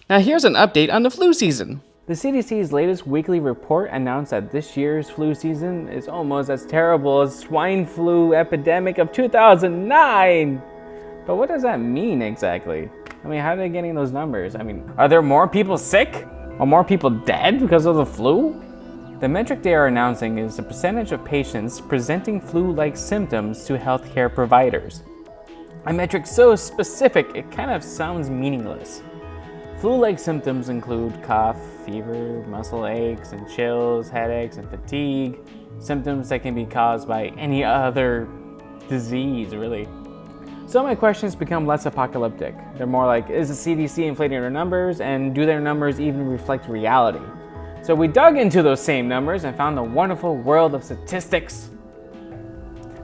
Now here's an update on the flu season. The CDC's latest weekly report announced that this year's flu season is almost as terrible as swine flu epidemic of 2009. But what does that mean exactly? I mean, how are they getting those numbers? I mean, are there more people sick? Are more people dead because of the flu? The metric they are announcing is the percentage of patients presenting flu-like symptoms to healthcare providers. A metric so specific, it kind of sounds meaningless. Flu-like symptoms include cough, fever, muscle aches and chills, headaches and fatigue, symptoms that can be caused by any other disease, really. So my questions become less apocalyptic. They're more like, is the CDC inflating their numbers, and do their numbers even reflect reality? So we dug into those same numbers and found the wonderful world of statistics.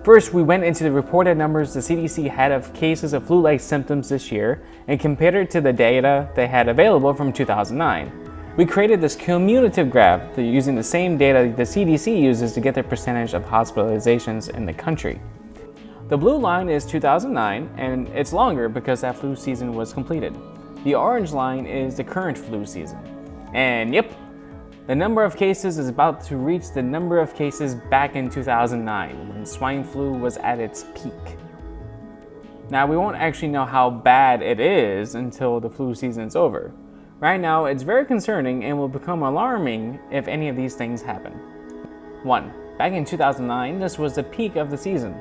First, we went into the reported numbers the CDC had of cases of flu-like symptoms this year and compared it to the data they had available from 2009. We created this cumulative graph using the same data the CDC uses to get the percentage of hospitalizations in the country. The blue line is 2009, and it's longer because that flu season was completed. The orange line is the current flu season. And yep, the number of cases is about to reach the number of cases back in 2009, when swine flu was at its peak. Now, we won't actually know how bad it is until the flu season's over. Right now, it's very concerning and will become alarming if any of these things happen. 1. Back in 2009, this was the peak of the season.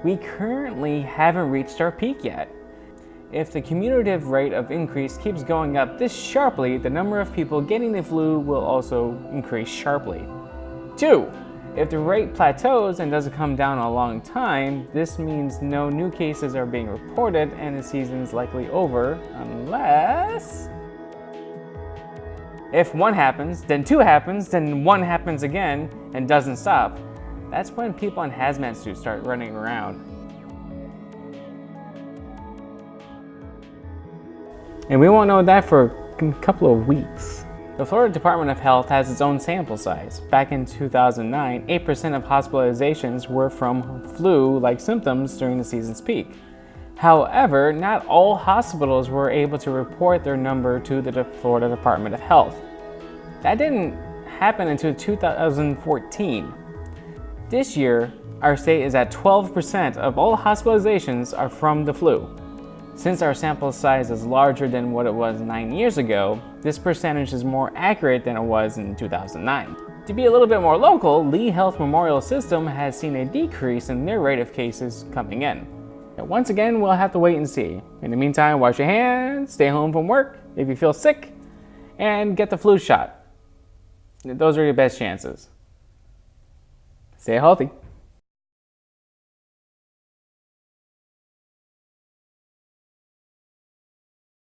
We currently haven't reached our peak yet. If the cumulative rate of increase keeps going up this sharply, the number of people getting the flu will also increase sharply. 2. If the rate plateaus and doesn't come down a long time, this means no new cases are being reported and the season's likely over, unless... If 1 happens, then 2 happens, then 1 happens again and doesn't stop. That's when people in hazmat suits start running around. And we won't know that for a couple of weeks. The Florida Department of Health has its own sample size. Back in 2009, 8% of hospitalizations were from flu-like symptoms during the season's peak. However, not all hospitals were able to report their number to the Florida Department of Health. That didn't happen until 2014. This year, our state is at 12% of all hospitalizations are from the flu. Since our sample size is larger than what it was 9 years ago, this percentage is more accurate than it was in 2009. To be a little bit more local, Lee Health Memorial System has seen a decrease in their rate of cases coming in. But once again, we'll have to wait and see. In the meantime, wash your hands, stay home from work if you feel sick, and get the flu shot. Those are your best chances. Stay healthy.